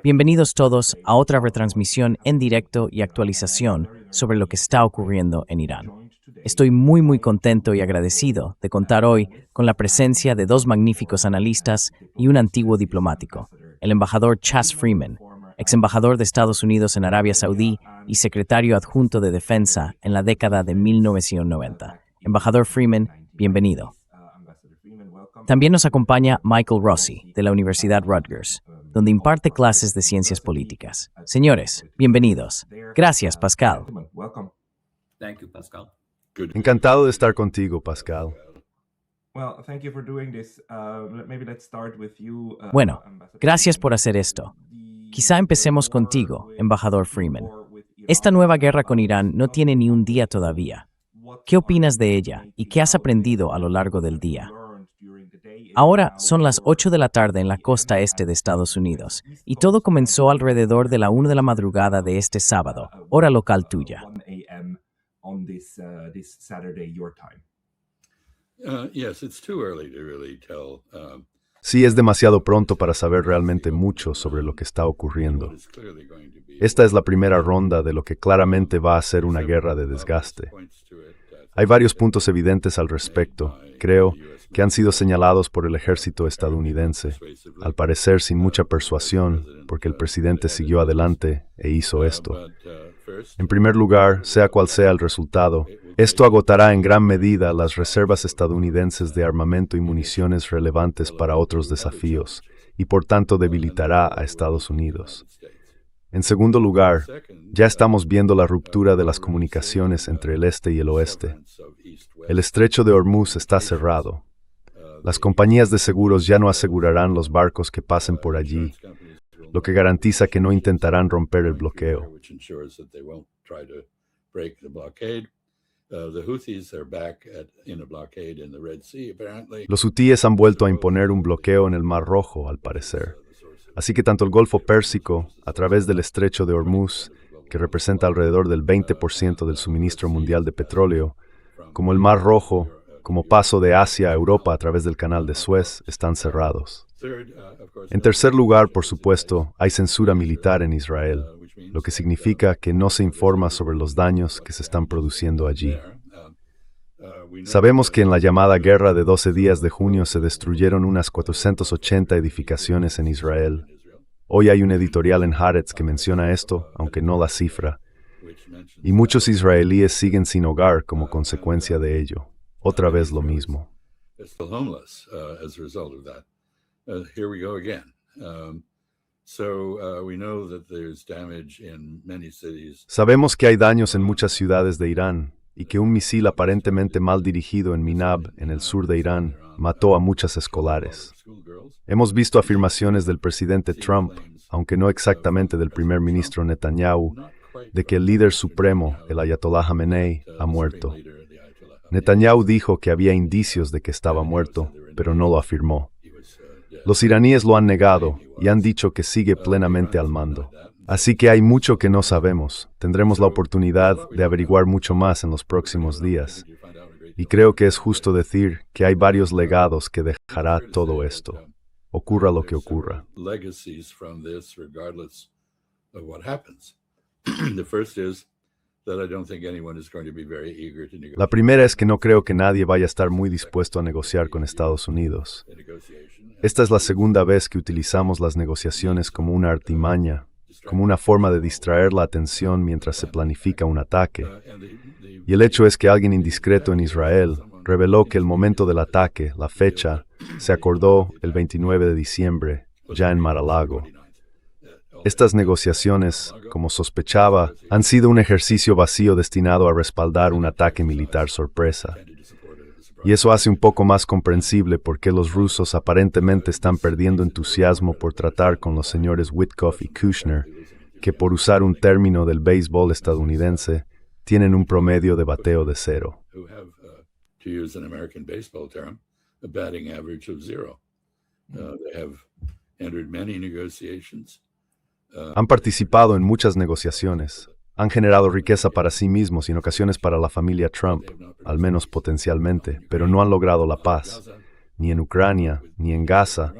Bienvenidos todos a otra retransmisión en directo y actualización sobre lo que está ocurriendo en Irán. Estoy muy contento y agradecido de contar hoy con la presencia de dos magníficos analistas y un antiguo diplomático, el embajador Chas Freeman, ex embajador de Estados Unidos en Arabia Saudí y secretario adjunto de Defensa en la década de 1990. Embajador Freeman, bienvenido. También nos acompaña Michael Rossi, de la Universidad Rutgers, donde imparte clases de ciencias políticas. Señores, bienvenidos. Gracias, Pascal. Thank you, Pascal. Encantado de estar contigo, Pascal. Bueno, gracias por hacer esto. Quizá empecemos contigo, embajador Freeman. Esta nueva guerra con Irán no tiene ni un día todavía. ¿Qué opinas de ella y qué has aprendido a lo largo del día? Ahora son las 8 de la tarde en la costa este de Estados Unidos, y todo comenzó alrededor de la 1 de la madrugada de este sábado, hora local tuya. Yes, it's too early to really tell. Sí, es demasiado pronto para saber realmente mucho sobre lo que está ocurriendo. It's clearly going to be. Esta es la primera ronda de lo que claramente va a ser una guerra de desgaste. Hay varios puntos evidentes al respecto, creo, que han sido señalados por el ejército estadounidense, al parecer sin mucha persuasión, porque el presidente siguió adelante e hizo esto. En primer lugar, sea cual sea el resultado, esto agotará en gran medida las reservas estadounidenses de armamento y municiones relevantes para otros desafíos, y por tanto debilitará a Estados Unidos. En segundo lugar, ya estamos viendo la ruptura de las comunicaciones entre el este y el oeste. El estrecho de Hormuz está cerrado. Las compañías de seguros ya no asegurarán los barcos que pasen por allí, lo que garantiza que no intentarán romper el bloqueo. Which ensures that they won't try to break the blockade. The Houthis are back in a blockade in the Red Sea, apparently. Los hutíes han vuelto a imponer un bloqueo en el Mar Rojo, al parecer. Así que tanto el Golfo Pérsico, a través del estrecho de Hormuz, que representa alrededor del 20% del suministro mundial de petróleo, como el Mar Rojo, como paso de Asia a Europa a través del Canal de Suez, están cerrados. En tercer lugar, por supuesto, hay censura militar en Israel, lo que significa que no se informa sobre los daños que se están produciendo allí. Sabemos que en la llamada Guerra de 12 días de junio se destruyeron unas 480 edificaciones en Israel. Hoy hay un editorial en Haaretz que menciona esto, aunque no la cifra. Y muchos israelíes siguen sin hogar como consecuencia de ello. Otra vez lo mismo. They're still homeless as a result of that. Here we go again. We know that there's damage in many cities. Sabemos que hay daños en muchas ciudades de Irán y que un misil aparentemente mal dirigido en Minab, en el sur de Irán, mató a muchas escolares. Hemos visto afirmaciones del presidente Trump, aunque no exactamente del primer ministro Netanyahu, de que el líder supremo, el Ayatollah Khamenei, ha muerto. Netanyahu dijo que había indicios de que estaba muerto, pero no lo afirmó. Los iraníes lo han negado y han dicho que sigue plenamente al mando. Así que hay mucho que no sabemos. Tendremos la oportunidad de averiguar mucho más en los próximos días. Y creo que es justo decir que hay varios legados que dejará todo esto, ocurra lo que ocurra. Legacies from this, regardless of what happens. The first is that I don't think anyone is going to be very eager to negotiate. La primera es que no creo que nadie vaya a estar muy dispuesto a negociar con Estados Unidos. Esta es la segunda vez que utilizamos las negociaciones como una artimaña, como una forma de distraer la atención mientras se planifica un ataque. Y el hecho es que alguien indiscreto en Israel reveló que el momento del ataque, la fecha, se acordó el 29 de diciembre, ya en Mar-a-Lago. Estas negociaciones, como sospechaba, han sido un ejercicio vacío destinado a respaldar un ataque militar sorpresa. Y eso hace un poco más comprensible por qué los rusos aparentemente están perdiendo entusiasmo por tratar con los señores Witkoff y Kushner, que por usar un término del béisbol estadounidense, tienen un promedio de bateo de 0. Who have, to use an American baseball term, a batting average of 0. They have entered many negotiations. Han participado en muchas negociaciones. Han generado riqueza para sí mismos y en ocasiones para la familia Trump, al menos potencialmente, pero no han logrado la paz, ni en Ucrania, ni en Gaza,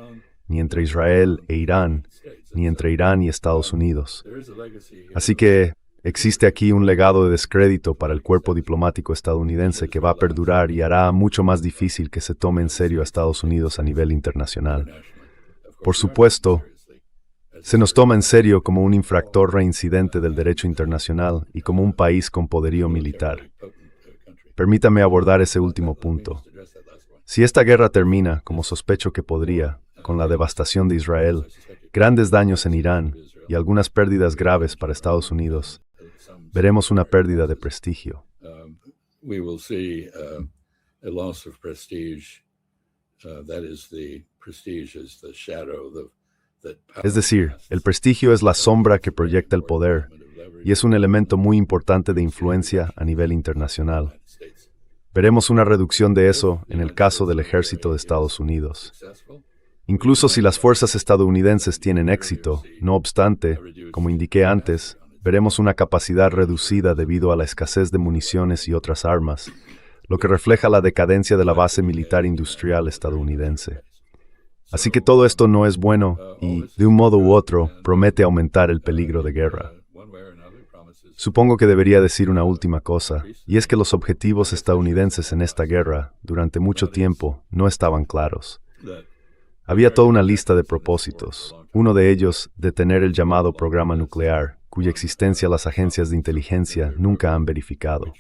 ni entre Israel e Irán, ni entre Irán y Estados Unidos. Así que existe aquí un legado de descrédito para el cuerpo diplomático estadounidense que va a perdurar y hará mucho más difícil que se tome en serio a Estados Unidos a nivel internacional. Por supuesto, se nos toma en serio como un infractor reincidente del derecho internacional y como un país con poderío militar. Permítame abordar ese último punto. Si esta guerra termina, como sospecho que podría, con la devastación de Israel, grandes daños en Irán y algunas pérdidas graves para Estados Unidos, veremos una pérdida de prestigio. Es decir, el prestigio es la sombra que proyecta el poder y es un elemento muy importante de influencia a nivel internacional. Veremos una reducción de eso en el caso del ejército de Estados Unidos. Incluso si las fuerzas estadounidenses tienen éxito, no obstante, como indiqué antes, veremos una capacidad reducida debido a la escasez de municiones y otras armas, lo que refleja la decadencia de la base militar industrial estadounidense. Así que todo esto no es bueno y, de un modo u otro, promete aumentar el peligro de guerra. Supongo que debería decir una última cosa, y es que los objetivos estadounidenses en esta guerra, durante mucho tiempo, no estaban claros. Había toda una lista de propósitos, uno de ellos detener el llamado programa nuclear, cuya existencia las agencias de inteligencia nunca han verificado.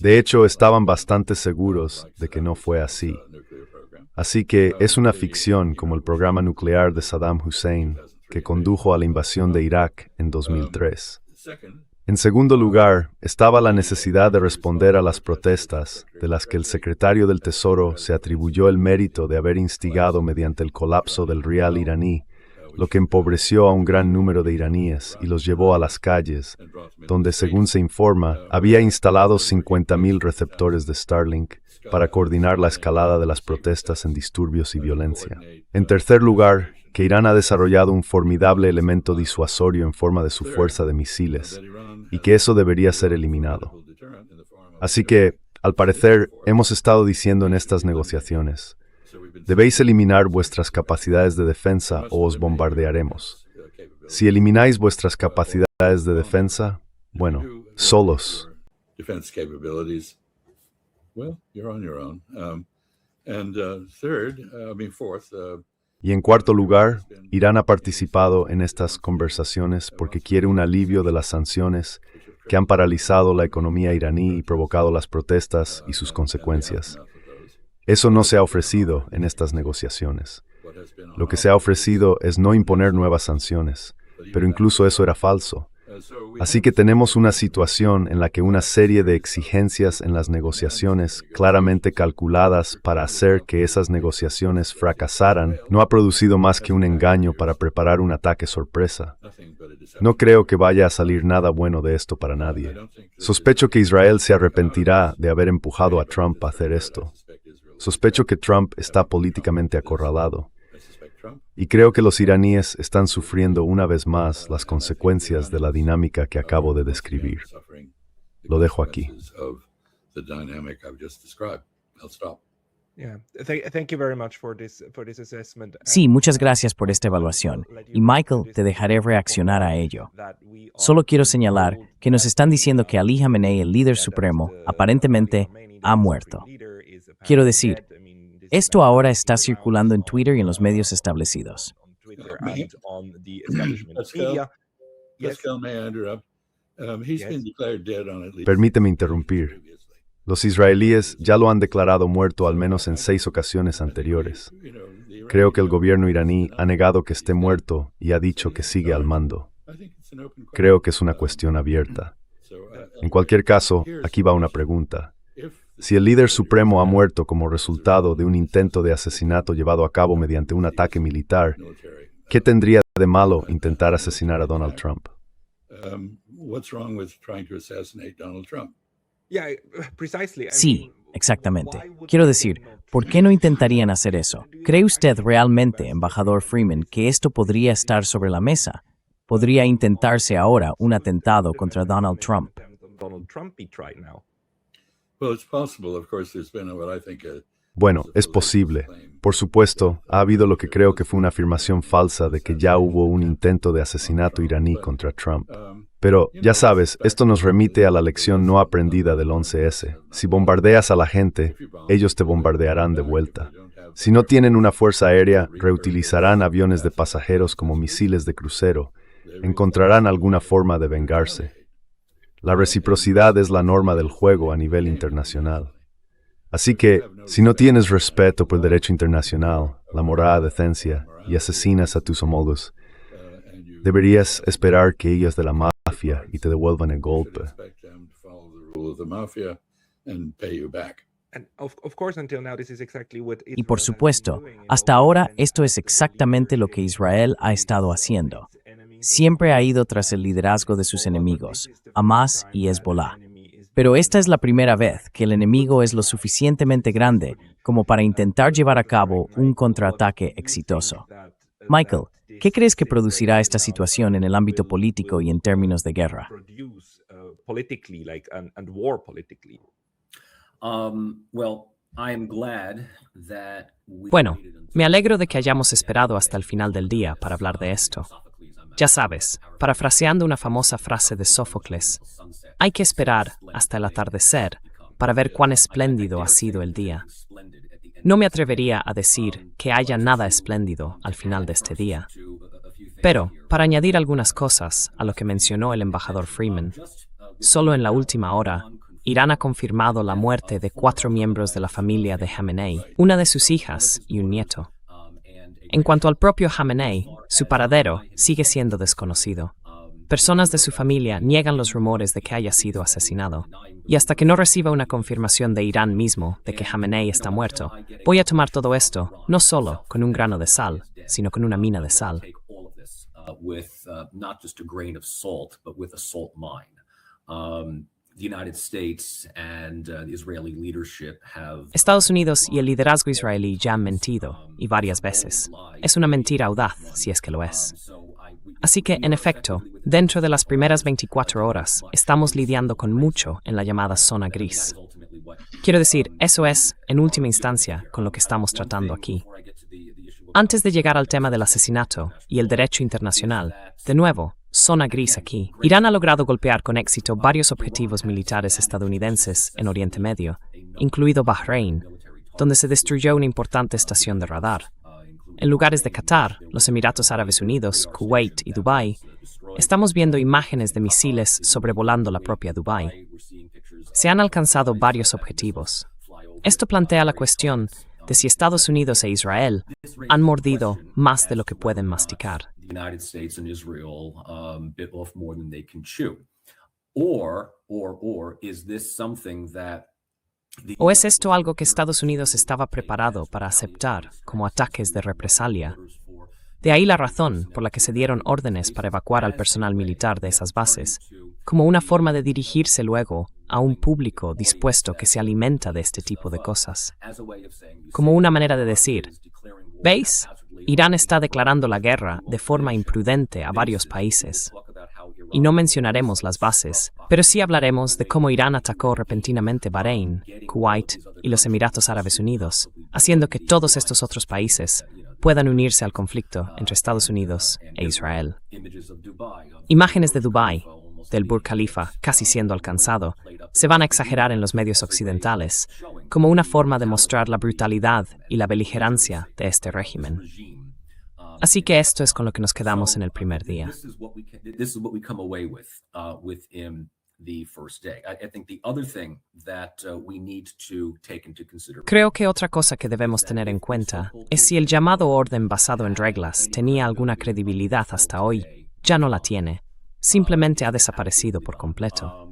De hecho, estaban bastante seguros de que no fue así. Así que es una ficción como el programa nuclear de Saddam Hussein, que condujo a la invasión de Irak en 2003. En segundo lugar, estaba la necesidad de responder a las protestas, de las que el secretario del Tesoro se atribuyó el mérito de haber instigado mediante el colapso del rial iraní, lo que empobreció a un gran número de iraníes y los llevó a las calles, donde, según se informa, había instalado 50.000 receptores de Starlink para coordinar la escalada de las protestas en disturbios y violencia. En tercer lugar, que Irán ha desarrollado un formidable elemento disuasorio en forma de su fuerza de misiles, y que eso debería ser eliminado. Así que, al parecer, hemos estado diciendo en estas negociaciones: debéis eliminar vuestras capacidades de defensa o os bombardearemos. Si elimináis vuestras capacidades de defensa, bueno, solos. Y en cuarto lugar, Irán ha participado en estas conversaciones porque quiere un alivio de las sanciones que han paralizado la economía iraní y provocado las protestas y sus consecuencias. Eso no se ha ofrecido en estas negociaciones. Lo que se ha ofrecido es no imponer nuevas sanciones, pero incluso eso era falso. Así que tenemos una situación en la que una serie de exigencias en las negociaciones, claramente calculadas para hacer que esas negociaciones fracasaran, no ha producido más que un engaño para preparar un ataque sorpresa. No creo que vaya a salir nada bueno de esto para nadie. Sospecho que Israel se arrepentirá de haber empujado a Trump a hacer esto. Sospecho que Trump está políticamente acorralado. Y creo que los iraníes están sufriendo una vez más las consecuencias de la dinámica que acabo de describir. Lo dejo aquí. Sí, muchas gracias por esta evaluación. Y Michael, te dejaré reaccionar a ello. Solo quiero señalar que nos están diciendo que Ali Khamenei, el líder supremo, aparentemente ha muerto. Quiero decir, esto ahora está circulando en Twitter y en los medios establecidos. Permíteme interrumpir. Los israelíes ya lo han declarado muerto al menos en 6 ocasiones anteriores. Creo que el gobierno iraní ha negado que esté muerto y ha dicho que sigue al mando. Creo que es una cuestión abierta. En cualquier caso, aquí va una pregunta. Si el líder supremo ha muerto como resultado de un intento de asesinato llevado a cabo mediante un ataque militar, ¿qué tendría de malo intentar asesinar a Donald Trump? Sí, exactamente. Quiero decir, ¿por qué no intentarían hacer eso? ¿Cree usted realmente, embajador Freeman, que esto podría estar sobre la mesa? ¿Podría intentarse ahora un atentado contra Donald Trump? Well, it's possible. Of course, there's been what I think Bueno, es posible. Por supuesto, ha habido lo que creo que fue una afirmación falsa de que ya hubo un intento de asesinato iraní contra Trump. Pero, ya sabes, esto nos remite a la lección no aprendida del 11S. Si bombardeas a la gente, ellos te bombardearán de vuelta. Si no tienen una fuerza aérea, reutilizarán aviones de pasajeros como misiles de crucero. Encontrarán alguna forma de vengarse. La reciprocidad es la norma del juego a nivel internacional. Así que, si no tienes respeto por el derecho internacional, la moral, decencia, y asesinas a tus homólogos, deberías esperar que ellos de la mafia y te devuelvan el golpe. Y por supuesto, hasta ahora esto es exactamente lo que Israel ha estado haciendo. Siempre ha ido tras el liderazgo de sus enemigos, Hamás y Hezbollah. Pero esta es la primera vez que el enemigo es lo suficientemente grande como para intentar llevar a cabo un contraataque exitoso. Michael, ¿qué crees que producirá esta situación en el ámbito político y en términos de guerra? Bueno, me alegro de que hayamos esperado hasta el final del día para hablar de esto. Ya sabes, parafraseando una famosa frase de Sófocles, hay que esperar hasta el atardecer para ver cuán espléndido ha sido el día. No me atrevería a decir que haya nada espléndido al final de este día. Pero, para añadir algunas cosas a lo que mencionó el embajador Freeman, solo en la última hora, Irán ha confirmado la muerte de 4 miembros de la familia de Khamenei, una de sus hijas y un nieto. En cuanto al propio Khamenei, su paradero sigue siendo desconocido. Personas de su familia niegan los rumores de que haya sido asesinado. Y hasta que no reciba una confirmación de Irán mismo de que Khamenei está muerto, voy a tomar todo esto no solo con un grano de sal, sino con una mina de sal. Estados Unidos y el liderazgo israelí ya han mentido, y varias veces. Es una mentira audaz, si es que lo es. Así que, en efecto, dentro de las primeras 24 horas, estamos lidiando con mucho en la llamada zona gris. Quiero decir, eso es, en última instancia, con lo que estamos tratando aquí. Antes de llegar al tema del asesinato y el derecho internacional, de nuevo, zona gris aquí. Irán ha logrado golpear con éxito varios objetivos militares estadounidenses en Oriente Medio, incluido Bahrein, donde se destruyó una importante estación de radar. En lugares de Qatar, los Emiratos Árabes Unidos, Kuwait y Dubái, estamos viendo imágenes de misiles sobrevolando la propia Dubái. Se han alcanzado varios objetivos. Esto plantea la cuestión de si Estados Unidos e Israel han mordido más de lo que pueden masticar. ¿O es esto algo que Estados Unidos estaba preparado para aceptar como ataques de represalia? De ahí la razón por la que se dieron órdenes para evacuar al personal militar de esas bases, como una forma de dirigirse luego a un público dispuesto que se alimenta de este tipo de cosas. Como una manera de decir, ¿veis? Irán está declarando la guerra de forma imprudente a varios países. Y no mencionaremos las bases, pero sí hablaremos de cómo Irán atacó repentinamente Bahrein, Kuwait y los Emiratos Árabes Unidos, haciendo que todos estos otros países puedan unirse al conflicto entre Estados Unidos e Israel. Imágenes de Dubái, del Burj Khalifa casi siendo alcanzado, se van a exagerar en los medios occidentales, como una forma de mostrar la brutalidad y la beligerancia de este régimen. Así que esto es con lo que nos quedamos en el primer día. Creo que otra cosa que debemos tener en cuenta es si el llamado orden basado en reglas tenía alguna credibilidad hasta hoy, ya no la tiene. Simplemente ha desaparecido por completo.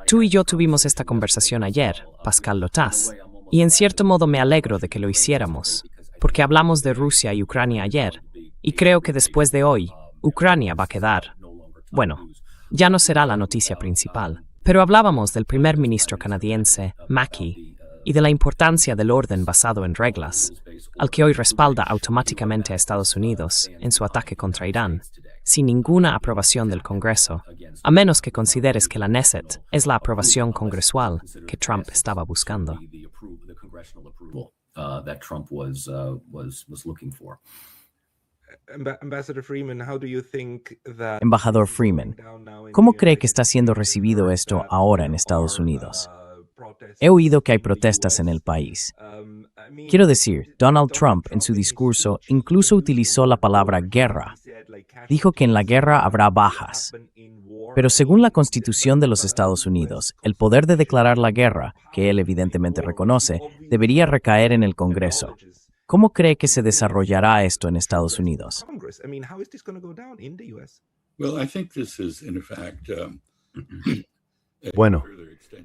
Tú y yo tuvimos esta conversación ayer, Pascal Lotas, y en cierto modo me alegro de que lo hiciéramos, porque hablamos de Rusia y Ucrania ayer, y creo que después de hoy, Ucrania va a quedar, bueno, ya no será la noticia principal. Pero hablábamos del primer ministro canadiense, Mackey, y de la importancia del orden basado en reglas, al que hoy respalda automáticamente a Estados Unidos en su ataque contra Irán. sin ninguna aprobación del Congreso, a menos que consideres que la Knesset es la aprobación congresual que Trump estaba buscando. That Trump was looking for. Embajador Freeman, ¿cómo cree que está siendo recibido esto ahora en Estados Unidos? He oído que hay protestas en el país. Quiero decir, Donald Trump en su discurso incluso utilizó la palabra guerra. Dijo que en la guerra habrá bajas. Pero según la Constitución de los Estados Unidos, el poder de declarar la guerra, que él evidentemente reconoce, debería recaer en el Congreso. ¿Cómo cree que se desarrollará esto en Estados Unidos? Well, I think this is, in fact, Bueno,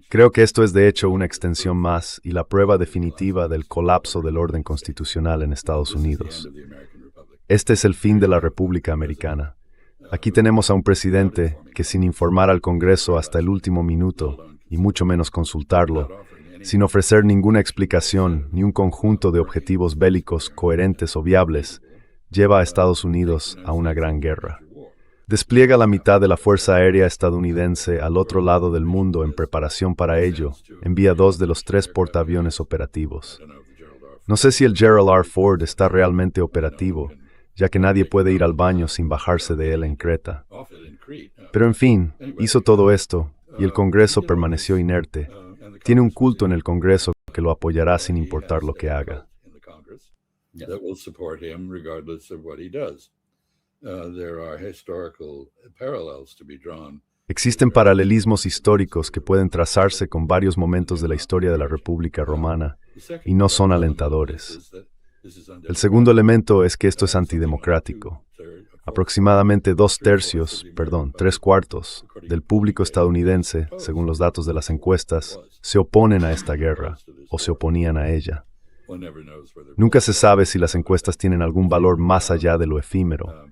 creo que esto es de hecho una extensión más y la prueba definitiva del colapso del orden constitucional en Estados Unidos. Este es el fin de la República Americana. Aquí tenemos a un presidente que, sin informar al Congreso hasta el último minuto, y mucho menos consultarlo, sin ofrecer ninguna explicación ni un conjunto de objetivos bélicos coherentes o viables, lleva a Estados Unidos a una gran guerra. Despliega la mitad de la Fuerza Aérea estadounidense al otro lado del mundo en preparación para ello, envía 2 de los 3 portaaviones operativos. No sé si el Gerald R. Ford está realmente operativo, ya que nadie puede ir al baño sin bajarse de él en Creta. Pero en fin, hizo todo esto, y el Congreso permaneció inerte. Tiene un culto en el Congreso que lo apoyará sin importar lo que haga. that will support him regardless of what he does. There are historical parallels to be drawn. Existen paralelismos históricos que pueden trazarse con varios momentos de la historia de la República Romana y no son alentadores. El segundo elemento es que esto es antidemocrático. Aproximadamente 3/4 del público estadounidense, según los datos de las encuestas, se oponen a esta guerra o se oponían a ella. Nunca se sabe si las encuestas tienen algún valor más allá de lo efímero,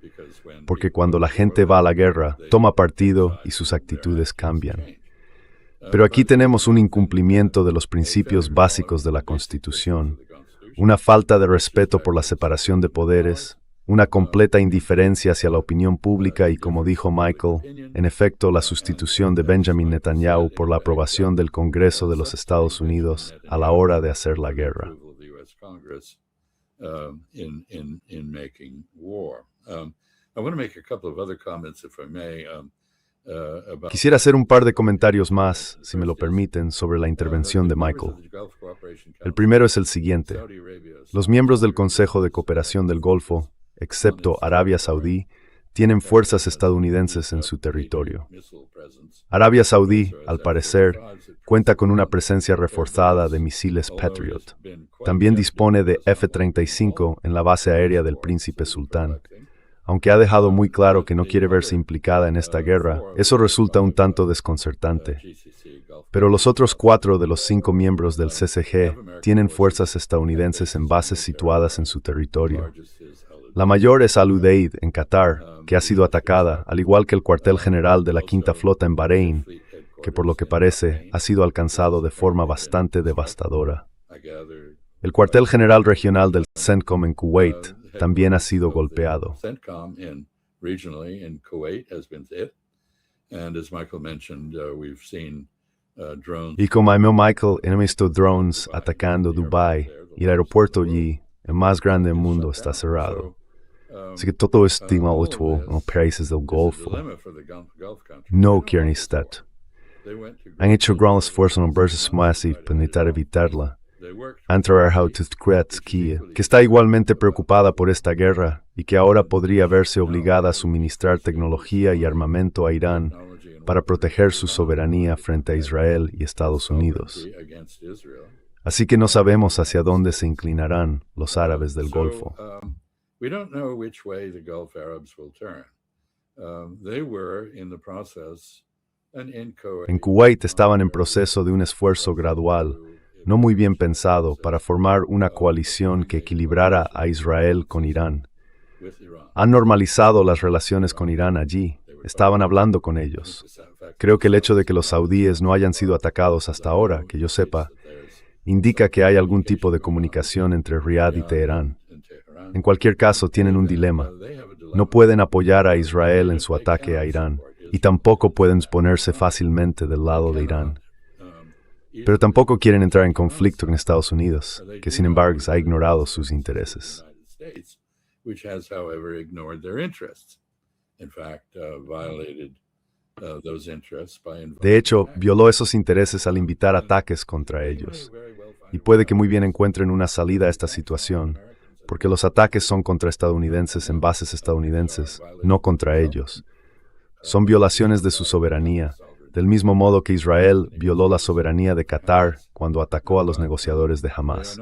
porque cuando la gente va a la guerra, toma partido y sus actitudes cambian. Pero aquí tenemos un incumplimiento de los principios básicos de la Constitución, una falta de respeto por la separación de poderes, una completa indiferencia hacia la opinión pública y, como dijo Michael, en efecto, la sustitución de Benjamin Netanyahu por la aprobación del Congreso de los Estados Unidos a la hora de hacer la guerra. Quisiera hacer un par de comentarios más, si me lo permiten, sobre la intervención de Michael. El primero es el siguiente. Los miembros del Consejo de Cooperación del Golfo, excepto Arabia Saudí, tienen fuerzas estadounidenses en su territorio. Arabia Saudí, al parecer, cuenta con una presencia reforzada de misiles Patriot. También dispone de F-35 en la base aérea del Príncipe Sultán. Aunque ha dejado muy claro que no quiere verse implicada en esta guerra, eso resulta un tanto desconcertante. Pero los otros 4 de los 5 miembros del CCG tienen fuerzas estadounidenses en bases situadas en su territorio. La mayor es Al Udeid, en Qatar, que ha sido atacada, al igual que el cuartel general de la Quinta Flota en Bahrein, que por lo que parece ha sido alcanzado de forma bastante devastadora. El cuartel general regional del CENTCOM en Kuwait también ha sido golpeado. Y como Michael, hemos visto drones atacando Dubái y el aeropuerto allí, el más grande del mundo, está cerrado. Así que todo esto en los países del Golfo no quieren estar. Han hecho gran esfuerzo en versus masivos para intentar evitarla. Han trabajado que está igualmente preocupada por esta guerra y que ahora podría verse obligada a suministrar tecnología y armamento a Irán para proteger su soberanía frente a Israel y Estados Unidos. Así que no sabemos hacia dónde se inclinarán los árabes del Golfo. En Kuwait estaban en proceso de un esfuerzo gradual, no muy bien pensado, para formar una coalición que equilibrara a Israel con Irán. Han normalizado las relaciones con Irán allí, estaban hablando con ellos. Creo que el hecho de que los saudíes no hayan sido atacados hasta ahora, que yo sepa, indica que hay algún tipo de comunicación entre Riad y Teherán. En cualquier caso, tienen un dilema. no pueden apoyar a Israel en su ataque a Irán, y tampoco pueden ponerse fácilmente del lado de Irán. Pero tampoco quieren entrar en conflicto con Estados Unidos, que sin embargo ha ignorado sus intereses. De hecho, violó esos intereses al invitar ataques contra ellos. Y puede que muy bien encuentren una salida a esta situación, porque los ataques son contra estadounidenses en bases estadounidenses, no contra ellos. Son violaciones de su soberanía, del mismo modo que Israel violó la soberanía de Qatar cuando atacó a los negociadores de Hamas.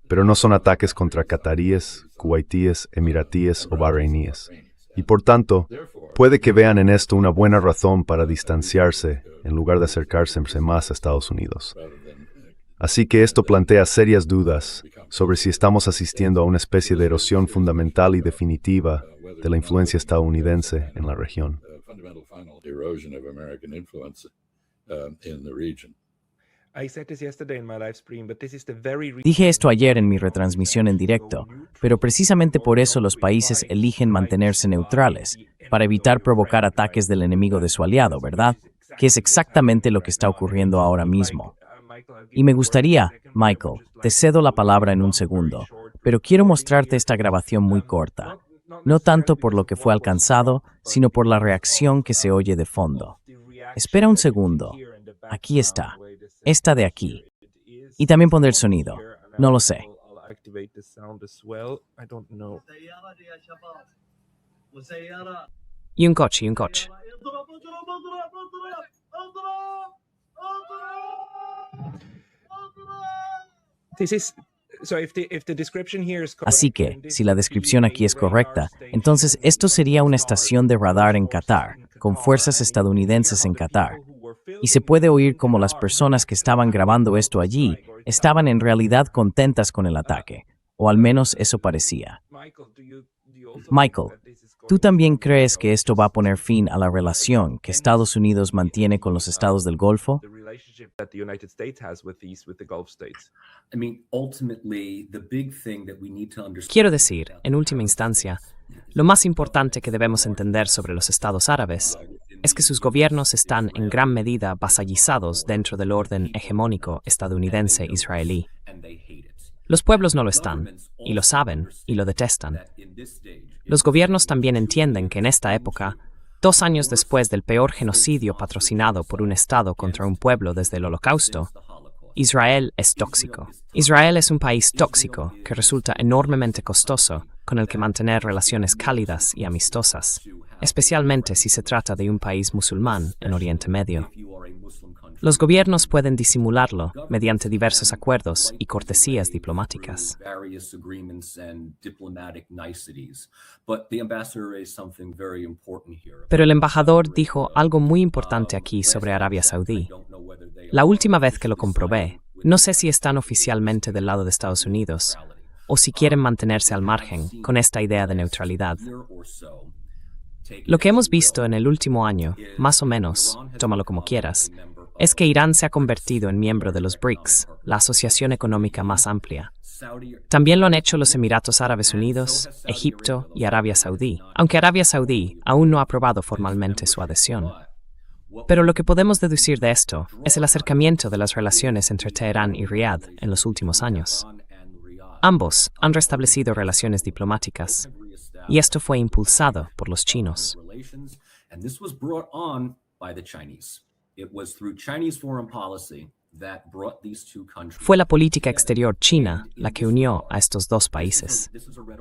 Pero no son ataques contra cataríes, kuwaitíes, emiratíes o bahrainíes. Y por tanto, puede que vean en esto una buena razón para distanciarse en lugar de acercarse más a Estados Unidos. Así que esto plantea serias dudas sobre si estamos asistiendo a una especie de erosión fundamental y definitiva de la influencia estadounidense en la región. Dije esto ayer en mi retransmisión en directo, pero precisamente por eso los países eligen mantenerse neutrales, para evitar provocar ataques del enemigo de su aliado, ¿verdad? Que es exactamente lo que está ocurriendo ahora mismo. Y me gustaría, Michael, te cedo la palabra en un segundo, pero quiero mostrarte esta grabación muy corta, no tanto por lo que fue alcanzado, sino por la reacción que se oye de fondo. Espera un segundo. Aquí está. Esta de aquí. Y también pondré el sonido. No lo sé. Y un coche, y un coche. Así que, si la descripción aquí es correcta, entonces esto sería una estación de radar en Qatar, con fuerzas estadounidenses en Qatar. Y se puede oír como las personas que estaban grabando esto allí estaban en realidad contentas con el ataque, o al menos eso parecía. Michael, ¿tú también crees que esto va a poner fin a la relación que Estados Unidos mantiene con los estados del Golfo? Quiero decir, en última instancia, lo más importante que debemos entender sobre los estados árabes es que sus gobiernos están en gran medida vasallizados dentro del orden hegemónico estadounidense-israelí. Los pueblos no lo están, y lo saben, y lo detestan. Los gobiernos también entienden que en esta época, 2 años después del peor genocidio patrocinado por un Estado contra un pueblo desde el Holocausto, Israel es tóxico. Israel es un país tóxico que resulta enormemente costoso con el que mantener relaciones cálidas y amistosas, especialmente si se trata de un país musulmán en Oriente Medio. Los gobiernos pueden disimularlo mediante diversos acuerdos y cortesías diplomáticas. Pero el embajador dijo algo muy importante aquí sobre Arabia Saudí. La última vez que lo comprobé, no sé si están oficialmente del lado de Estados Unidos o si quieren mantenerse al margen con esta idea de neutralidad. Lo que hemos visto en el último año, más o menos, tómalo como quieras, es que Irán se ha convertido en miembro de los BRICS, la asociación económica más amplia. También lo han hecho los Emiratos Árabes Unidos, Egipto y Arabia Saudí, aunque Arabia Saudí aún no ha aprobado formalmente su adhesión. Pero lo que podemos deducir de esto es el acercamiento de las relaciones entre Teherán y Riad en los últimos años. Ambos han restablecido relaciones diplomáticas, y esto fue impulsado por los chinos. Fue la política exterior china la que unió a estos dos países.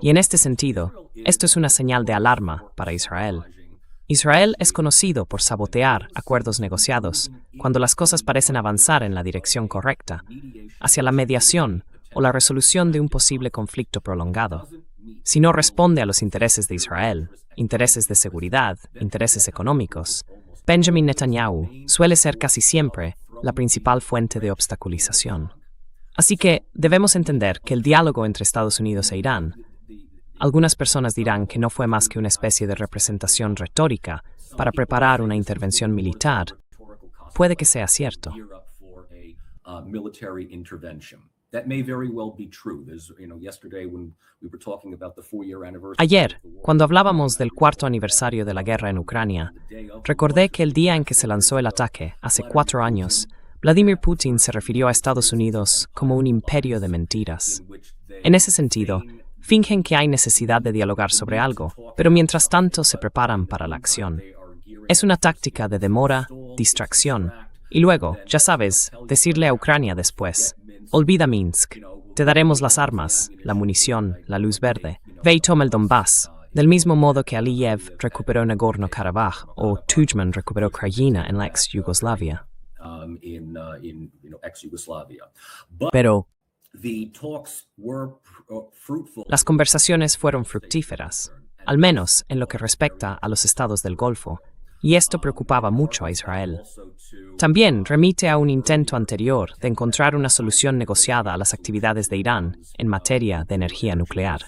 Y en este sentido, esto es una señal de alarma para Israel. Israel es conocido por sabotear acuerdos negociados cuando las cosas parecen avanzar en la dirección correcta, hacia la mediación o la resolución de un posible conflicto prolongado. Si no responde a los intereses de Israel, intereses de seguridad, intereses económicos, Benjamin Netanyahu suele ser casi siempre la principal fuente de obstaculización. Así que debemos entender que el diálogo entre Estados Unidos e Irán, algunas personas dirán que no fue más que una especie de representación retórica para preparar una intervención militar. Puede que sea cierto. That may very well be true. There's, yesterday when we were talking about the 4-year anniversary. Ayer, cuando hablábamos del 4º aniversario de la guerra en Ucrania, recordé que el día en que se lanzó el ataque, hace 4 años, Vladimir Putin se refirió a Estados Unidos como un imperio de mentiras. En ese sentido, fingen que hay necesidad de dialogar sobre algo, pero mientras tanto se preparan para la acción. Es una táctica de demora, distracción, y luego, ya sabes, decirle a Ucrania después: olvida Minsk, te daremos las armas, la munición, la luz verde. Ve y toma el Donbass, del mismo modo que Aliyev recuperó Nagorno-Karabaj o Tudjman recuperó Krajina en la ex-Yugoslavia. Pero las conversaciones fueron fructíferas, al menos en lo que respecta a los estados del Golfo, y esto preocupaba mucho a Israel. También remite a un intento anterior de encontrar una solución negociada a las actividades de Irán en materia de energía nuclear.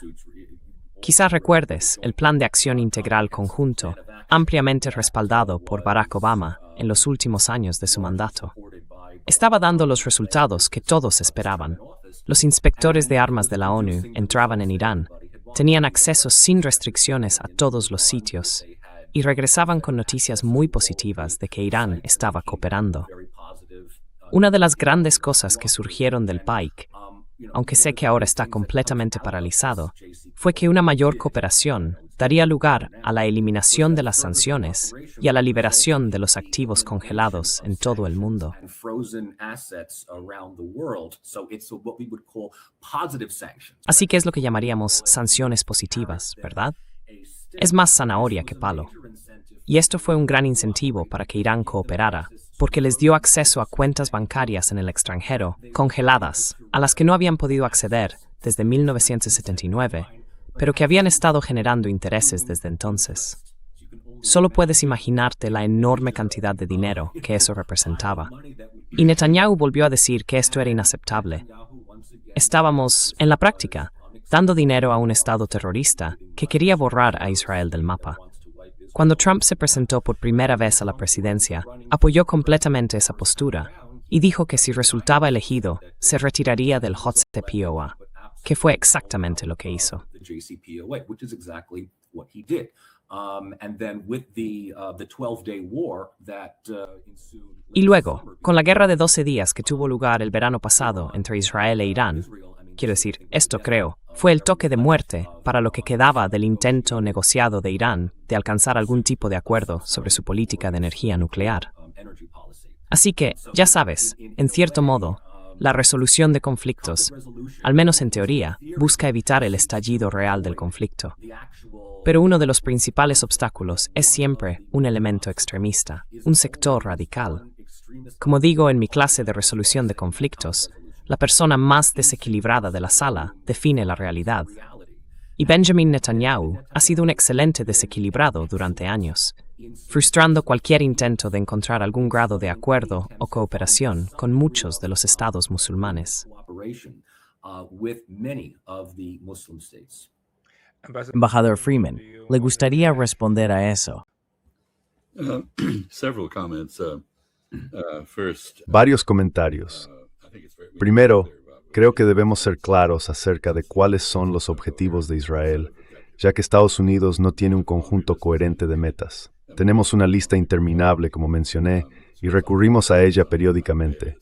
Quizás recuerdes el Plan de Acción Integral Conjunto, ampliamente respaldado por Barack Obama en los últimos años de su mandato. Estaba dando los resultados que todos esperaban. Los inspectores de armas de la ONU entraban en Irán, tenían acceso sin restricciones a todos los sitios, y regresaban con noticias muy positivas de que Irán estaba cooperando. Una de las grandes cosas que surgieron del PAIC, aunque sé que ahora está completamente paralizado, fue que una mayor cooperación daría lugar a la eliminación de las sanciones y a la liberación de los activos congelados en todo el mundo. Así que es lo que llamaríamos sanciones positivas, ¿verdad? Es más zanahoria que palo. Y esto fue un gran incentivo para que Irán cooperara, porque les dio acceso a cuentas bancarias en el extranjero, congeladas, a las que no habían podido acceder desde 1979, pero que habían estado generando intereses desde entonces. Solo puedes imaginarte la enorme cantidad de dinero que eso representaba. Y Netanyahu volvió a decir que esto era inaceptable. Estábamos, en la práctica, dando dinero a un Estado terrorista que quería borrar a Israel del mapa. Cuando Trump se presentó por primera vez a la presidencia, apoyó completamente esa postura y dijo que si resultaba elegido, se retiraría del JCPOA, que fue exactamente lo que hizo. Y luego, con la guerra de 12 días que tuvo lugar el verano pasado entre Israel e Irán, quiero decir, esto creo, fue el toque de muerte para lo que quedaba del intento negociado de Irán de alcanzar algún tipo de acuerdo sobre su política de energía nuclear. Así que, ya sabes, en cierto modo, la resolución de conflictos, al menos en teoría, busca evitar el estallido real del conflicto. Pero uno de los principales obstáculos es siempre un elemento extremista, un sector radical. Como digo en mi clase de resolución de conflictos, la persona más desequilibrada de la sala define la realidad. Y Benjamin Netanyahu ha sido un excelente desequilibrado durante años, frustrando cualquier intento de encontrar algún grado de acuerdo o cooperación con muchos de los estados musulmanes. Embajador Freeman, ¿le gustaría responder a eso? Several comments. First, Varios comentarios. Primero, creo que debemos ser claros acerca de cuáles son los objetivos de Israel, ya que Estados Unidos no tiene un conjunto coherente de metas. Tenemos una lista interminable, como mencioné, y recurrimos a ella periódicamente.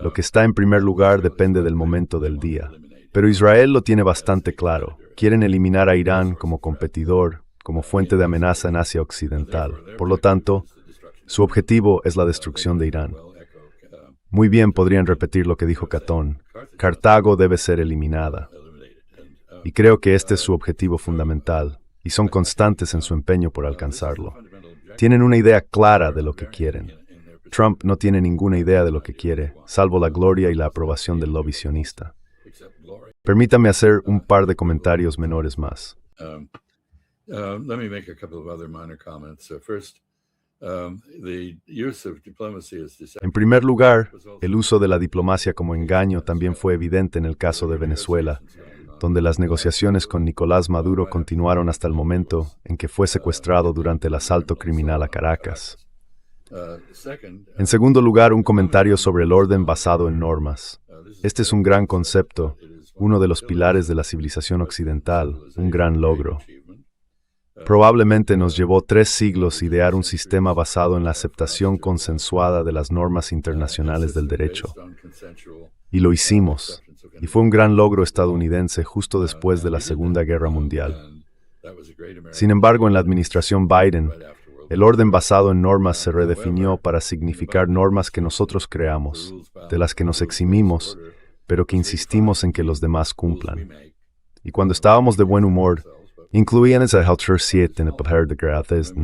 Lo que está en primer lugar depende del momento del día. Pero Israel lo tiene bastante claro. Quieren eliminar a Irán como competidor, como fuente de amenaza en Asia Occidental. Por lo tanto, su objetivo es la destrucción de Irán. Muy bien podrían repetir lo que dijo Catón: Cartago debe ser eliminada. Y creo que este es su objetivo fundamental, y son constantes en su empeño por alcanzarlo. Tienen una idea clara de lo que quieren. Trump no tiene ninguna idea de lo que quiere, salvo la gloria y la aprobación del lobby sionista. Permítame hacer un par de comentarios menores más. let me make a couple of other minor comments. First, the use of diplomacy as deception. En primer lugar, el uso de la diplomacia como engaño también fue evidente en el caso de Venezuela, donde las negociaciones con Nicolás Maduro continuaron hasta el momento en que fue secuestrado durante el asalto criminal a Caracas. En segundo lugar, un comentario sobre el orden basado en normas. Este es un gran concepto, uno de los pilares de la civilización occidental, un gran logro. Probablemente nos llevó 3 siglos idear un sistema basado en la aceptación consensuada de las normas internacionales del derecho. Y lo hicimos, y fue un gran logro estadounidense justo después de la Segunda Guerra Mundial. Sin embargo, en la administración Biden, el orden basado en normas se redefinió para significar normas que nosotros creamos, de las que nos eximimos, pero que insistimos en que los demás cumplan. Y cuando estábamos de buen humor, incluían esa haltersiet en el papel de gracias.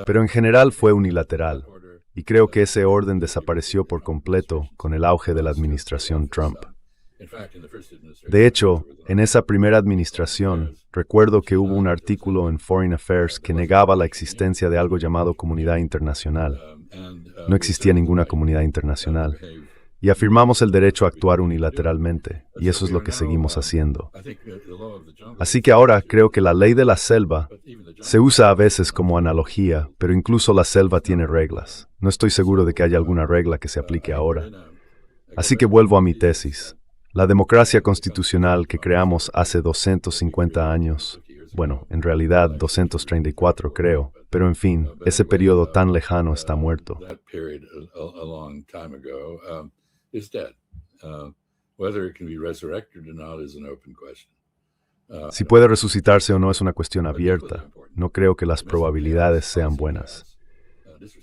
Pero en general fue unilateral, y creo que ese orden desapareció por completo con el auge de la administración Trump. De hecho, en esa primera administración, recuerdo que hubo un artículo en Foreign Affairs que negaba la existencia de algo llamado comunidad internacional. No existía ninguna comunidad internacional. Y afirmamos el derecho a actuar unilateralmente, y eso es lo que seguimos haciendo. Así que ahora creo que la ley de la selva se usa a veces como analogía, pero incluso la selva tiene reglas. No estoy seguro de que haya alguna regla que se aplique ahora. Así que vuelvo a mi tesis. La democracia constitucional que creamos hace 250 años, bueno, en realidad 234 creo, pero en fin, ese periodo tan lejano está muerto. Si puede resucitarse o no es una cuestión abierta. No creo que las probabilidades sean buenas.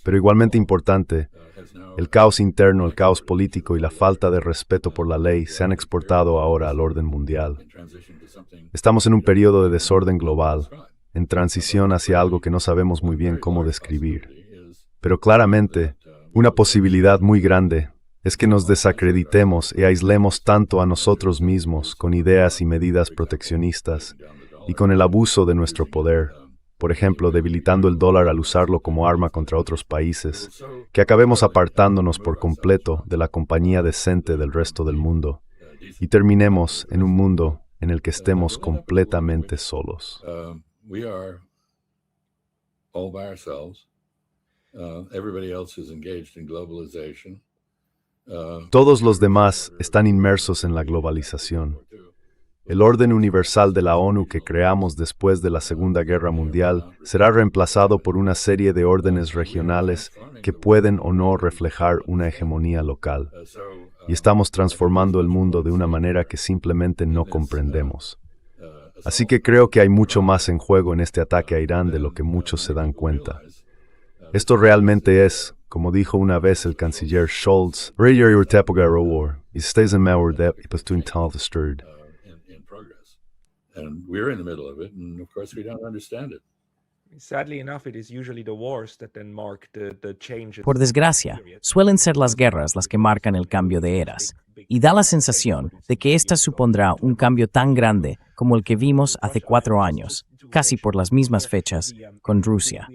Pero igualmente importante, el caos interno, el caos político y la falta de respeto por la ley se han exportado ahora al orden mundial. Estamos en un periodo de desorden global, en transición hacia algo que no sabemos muy bien cómo describir. Pero claramente, una posibilidad muy grande es que nos desacreditemos y aislemos tanto a nosotros mismos con ideas y medidas proteccionistas y con el abuso de nuestro poder, por ejemplo, debilitando el dólar al usarlo como arma contra otros países, que acabemos apartándonos por completo de la compañía decente del resto del mundo y terminemos en un mundo en el que estemos completamente solos. Todos los demás están inmersos en la globalización. El orden universal de la ONU que creamos después de la Segunda Guerra Mundial será reemplazado por una serie de órdenes regionales que pueden o no reflejar una hegemonía local. Y estamos transformando el mundo de una manera que simplemente no comprendemos. Así que creo que hay mucho más en juego en este ataque a Irán de lo que muchos se dan cuenta. Esto realmente es, como dijo una vez el canciller Scholz, And we're in the middle of it, and of course we don't understand it. Sadly enough, it is usually the wars that then mark the changes. Por desgracia, suelen ser las guerras las que marcan el cambio de eras, y da la sensación de que esta supondrá un cambio tan grande como el que vimos hace 4 años, casi por las mismas fechas, con Rusia.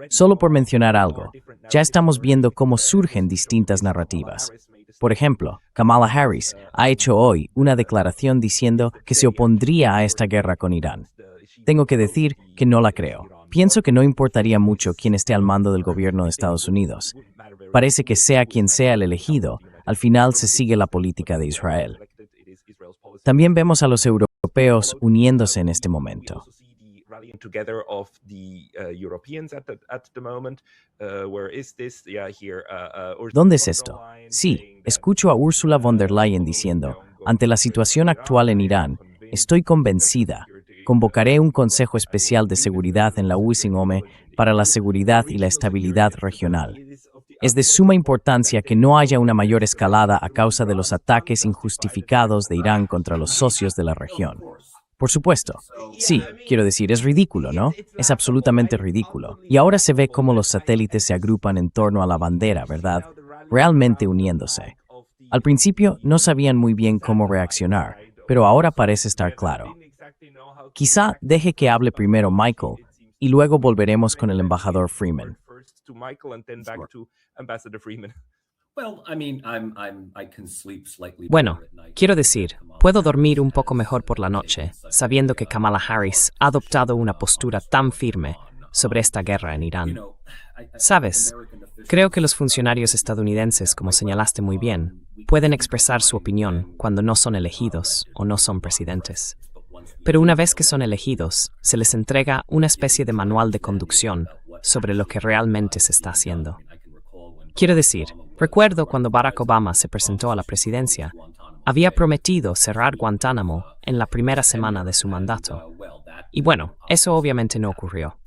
Solo por mencionar algo, ya estamos viendo cómo surgen distintas narrativas. Por ejemplo, Kamala Harris ha hecho hoy una declaración diciendo que se opondría a esta guerra con Irán. Tengo que decir que no la creo. Pienso que no importaría mucho quién esté al mando del gobierno de Estados Unidos. Parece que sea quien sea el elegido, al final se sigue la política de Israel. También vemos a los europeos uniéndose en este momento. ¿Dónde es esto? Sí, escucho a Ursula von der Leyen diciendo, ante la situación actual en Irán, estoy convencida, convocaré un Consejo Especial de Seguridad en la USINOME para la seguridad y la estabilidad regional. Es de suma importancia que no haya una mayor escalada a causa de los ataques injustificados de Irán contra los socios de la región. Por supuesto. Sí, quiero decir, es ridículo, ¿no? Es absolutamente ridículo. Y ahora se ve cómo los satélites se agrupan en torno a la bandera, ¿verdad? Realmente uniéndose. Al principio no sabían muy bien cómo reaccionar, pero ahora parece estar claro. Quizá deje que hable primero Michael y luego volveremos con el embajador Freeman. Bueno, quiero decir, puedo dormir un poco mejor por la noche, sabiendo que Kamala Harris ha adoptado una postura tan firme, sobre esta guerra en Irán. Sabes, creo que los funcionarios estadounidenses, como señalaste muy bien, pueden expresar su opinión cuando no son elegidos o no son presidentes. Pero una vez que son elegidos, se les entrega una especie de manual de conducción sobre lo que realmente se está haciendo. Quiero decir, recuerdo cuando Barack Obama se presentó a la presidencia, había prometido cerrar Guantánamo en la primera semana de su mandato. Y bueno, eso obviamente no ocurrió.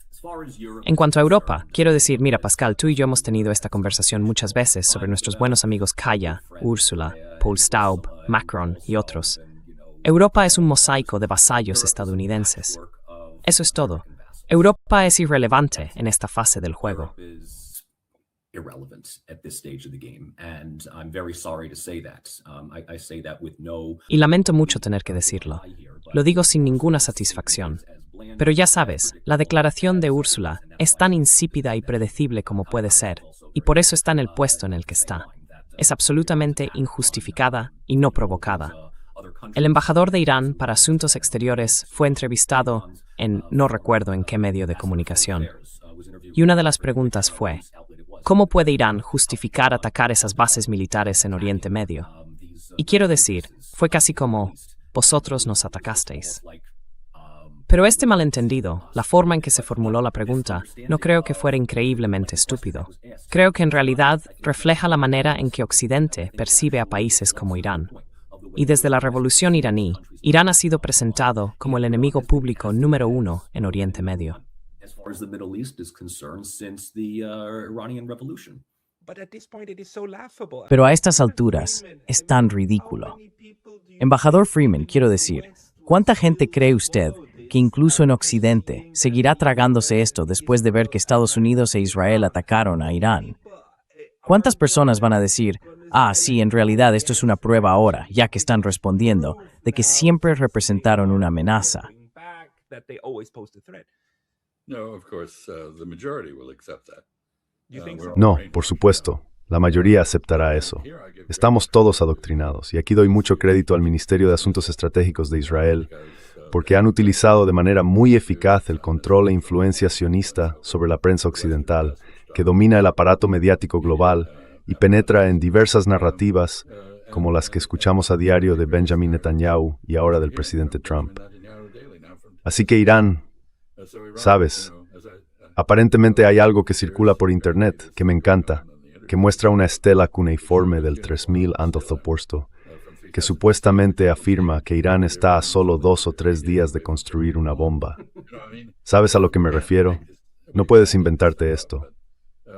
En cuanto a Europa, quiero decir, mira Pascal, tú y yo hemos tenido esta conversación muchas veces sobre nuestros buenos amigos Kaya, Ursula, Paul Staub, Macron y otros. Europa es un mosaico de vasallos estadounidenses. Eso es todo. Europa es irrelevante en esta fase del juego. Y lamento mucho tener que decirlo. Lo digo sin ninguna satisfacción. Pero ya sabes, la declaración de Úrsula es tan insípida y predecible como puede ser, y por eso está en el puesto en el que está. Es absolutamente injustificada y no provocada. El embajador de Irán para Asuntos Exteriores fue entrevistado en no recuerdo en qué medio de comunicación. Y una de las preguntas fue, ¿cómo puede Irán justificar atacar esas bases militares en Oriente Medio? Y quiero decir, fue casi como, vosotros nos atacasteis. Pero este malentendido, la forma en que se formuló la pregunta, no creo que fuera increíblemente estúpido. Creo que en realidad refleja la manera en que Occidente percibe a países como Irán. Y desde la revolución iraní, Irán ha sido presentado como el enemigo público número 1 en Oriente Medio. Pero a estas alturas es tan ridículo. Embajador Freeman, quiero decir, ¿cuánta gente cree usted que incluso en Occidente seguirá tragándose esto después de ver que Estados Unidos e Israel atacaron a Irán? ¿Cuántas personas van a decir, sí, en realidad esto es una prueba ahora, ya que están respondiendo, de que siempre representaron una amenaza? No, por supuesto. La mayoría aceptará eso. Estamos todos adoctrinados, y aquí doy mucho crédito al Ministerio de Asuntos Estratégicos de Israel, porque han utilizado de manera muy eficaz el control e influencia sionista sobre la prensa occidental, que domina el aparato mediático global y penetra en diversas narrativas, como las que escuchamos a diario de Benjamin Netanyahu y ahora del presidente Trump. Así que Irán, sabes, aparentemente hay algo que circula por Internet que me encanta, que muestra una estela cuneiforme del 3000 a.C., que supuestamente afirma que Irán está a solo 2 o 3 días de construir una bomba. ¿Sabes a lo que me refiero? No puedes inventarte esto.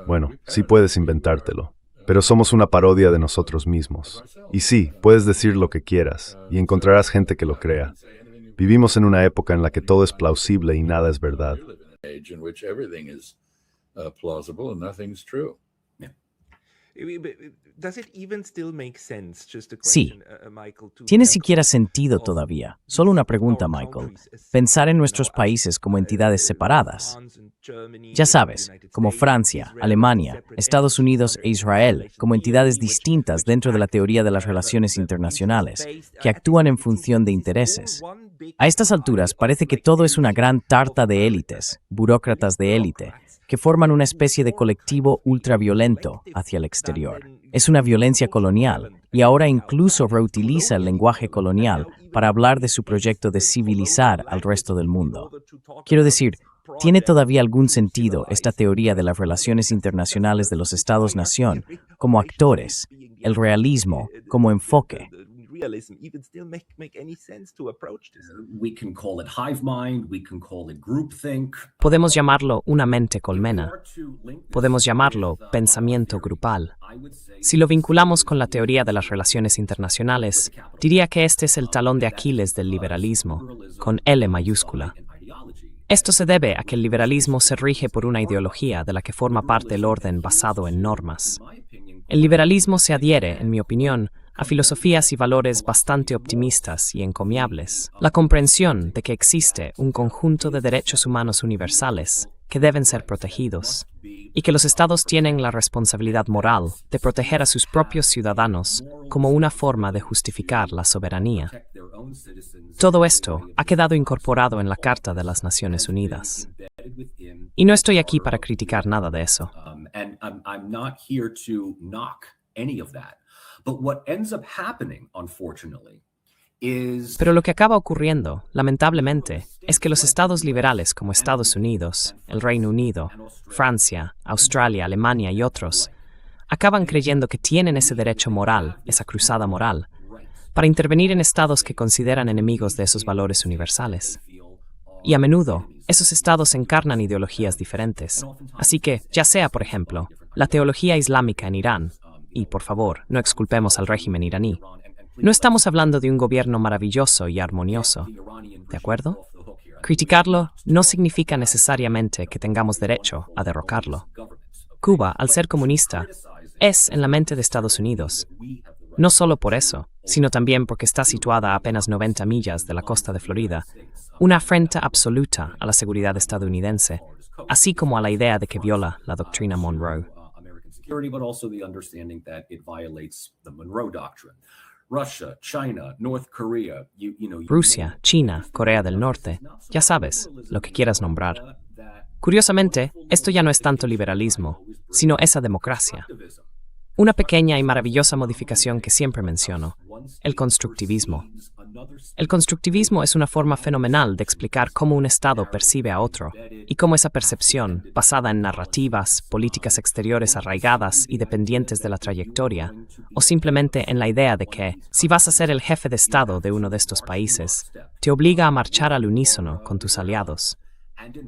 Bueno, sí puedes inventártelo, pero somos una parodia de nosotros mismos. Y sí, puedes decir lo que quieras, y encontrarás gente que lo crea. Vivimos en una época en la que todo es plausible y nada es verdad. Sí. ¿Tiene siquiera sentido todavía? Solo una pregunta, Michael. Pensar en nuestros países como entidades separadas. Ya sabes, como Francia, Alemania, Estados Unidos e Israel, como entidades distintas dentro de la teoría de las relaciones internacionales, que actúan en función de intereses. A estas alturas parece que todo es una gran tarta de élites, burócratas de élite, que forman una especie de colectivo ultraviolento hacia el exterior. Es una violencia colonial, y ahora incluso reutiliza el lenguaje colonial para hablar de su proyecto de civilizar al resto del mundo. Quiero decir, ¿tiene todavía algún sentido esta teoría de las relaciones internacionales de los Estados-nación como actores, el realismo como enfoque? Podemos llamarlo una mente colmena. Podemos llamarlo pensamiento grupal. Si lo vinculamos con la teoría de las relaciones internacionales, diría que este es el talón de Aquiles del liberalismo, con L mayúscula. Esto se debe a que el liberalismo se rige por una ideología de la que forma parte el orden basado en normas. El liberalismo se adhiere, en mi opinión, a filosofías y valores bastante optimistas y encomiables. La comprensión de que existe un conjunto de derechos humanos universales que deben ser protegidos, y que los estados tienen la responsabilidad moral de proteger a sus propios ciudadanos como una forma de justificar la soberanía. Todo esto ha quedado incorporado en la Carta de las Naciones Unidas. Y no estoy aquí para criticar nada de eso. And I'm not here to knock any of that. But what ends up happening, unfortunately, Pero lo que acaba ocurriendo, lamentablemente, es que los estados liberales como Estados Unidos, el Reino Unido, Francia, Australia, Alemania y otros, acaban creyendo que tienen ese derecho moral, esa cruzada moral, para intervenir en estados que consideran enemigos de esos valores universales. Y a menudo, esos estados encarnan ideologías diferentes. Así que, ya sea, por ejemplo, la teología islámica en Irán, y por favor, no exculpemos al régimen iraní, no estamos hablando de un gobierno maravilloso y armonioso, ¿de acuerdo? Criticarlo no significa necesariamente que tengamos derecho a derrocarlo. Cuba, al ser comunista, es, en la mente de Estados Unidos, no solo por eso, sino también porque está situada a apenas 90 millas de la costa de Florida, una afrenta absoluta a la seguridad estadounidense, así como a la idea de que viola la doctrina Monroe. but also the understanding that it violates the Monroe Doctrine. Russia, China, North Korea, Rusia, China, Corea del Norte, ya sabes, lo que quieras nombrar. Curiosamente, esto ya no es tanto liberalismo, sino esa democracia. Una pequeña y maravillosa modificación que siempre menciono, el constructivismo. El constructivismo es una forma fenomenal de explicar cómo un Estado percibe a otro y cómo esa percepción, basada en narrativas, políticas exteriores arraigadas y dependientes de la trayectoria, o simplemente en la idea de que, si vas a ser el jefe de Estado de uno de estos países, te obliga a marchar al unísono con tus aliados.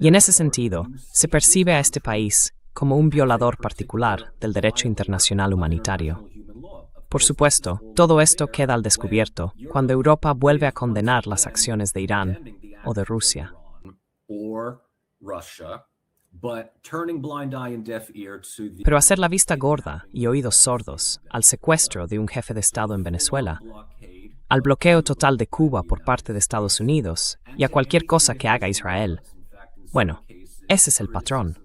Y en ese sentido, se percibe a este país como un violador particular del derecho internacional humanitario. Por supuesto, todo esto queda al descubierto cuando Europa vuelve a condenar las acciones de Irán o de Rusia. Pero hacer la vista gorda y oídos sordos al secuestro de un jefe de Estado en Venezuela, al bloqueo total de Cuba por parte de Estados Unidos y a cualquier cosa que haga Israel, bueno, ese es el patrón.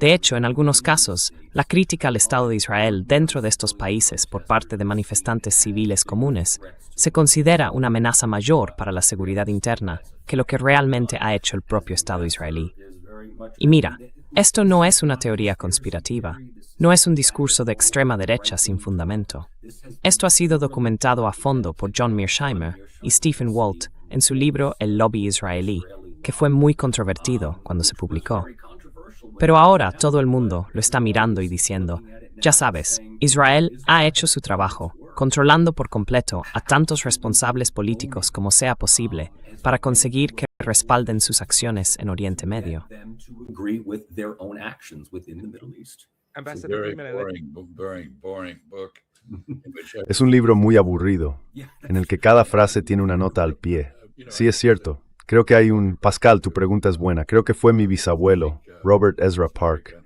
De hecho, en algunos casos, la crítica al Estado de Israel dentro de estos países por parte de manifestantes civiles comunes se considera una amenaza mayor para la seguridad interna que lo que realmente ha hecho el propio Estado israelí. Y mira, esto no es una teoría conspirativa, no es un discurso de extrema derecha sin fundamento. Esto ha sido documentado a fondo por John Mearsheimer y Stephen Walt en su libro El lobby israelí, que fue muy controvertido cuando se publicó. Pero ahora todo el mundo lo está mirando y diciendo, ya sabes, Israel ha hecho su trabajo, controlando por completo a tantos responsables políticos como sea posible para conseguir que respalden sus acciones en Oriente Medio. Es un libro muy aburrido, en el que cada frase tiene una nota al pie. Sí, es cierto. Creo que hay un... Pascal, tu pregunta es buena. Creo que fue mi bisabuelo, Robert Ezra Park,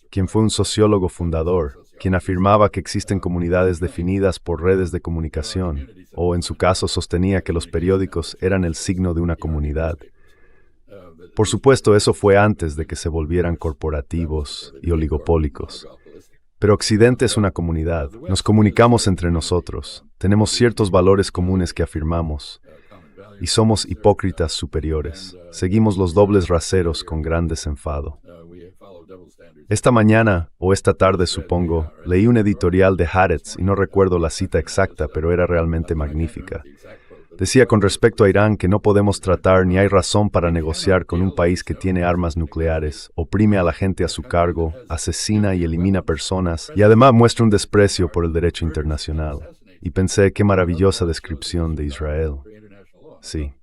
quien fue un sociólogo fundador, quien afirmaba que existen comunidades definidas por redes de comunicación, o en su caso sostenía que los periódicos eran el signo de una comunidad. Por supuesto, eso fue antes de que se volvieran corporativos y oligopólicos. Pero Occidente es una comunidad. Nos comunicamos entre nosotros. Tenemos ciertos valores comunes que afirmamos. Y somos hipócritas superiores. Seguimos los dobles raseros con gran desenfado. Esta mañana, o esta tarde supongo, leí un editorial de Haaretz y no recuerdo la cita exacta, pero era realmente magnífica. Decía con respecto a Irán que no podemos tratar ni hay razón para negociar con un país que tiene armas nucleares, oprime a la gente a su cargo, asesina y elimina personas y además muestra un desprecio por el derecho internacional. Y pensé, qué maravillosa descripción de Israel. Sí.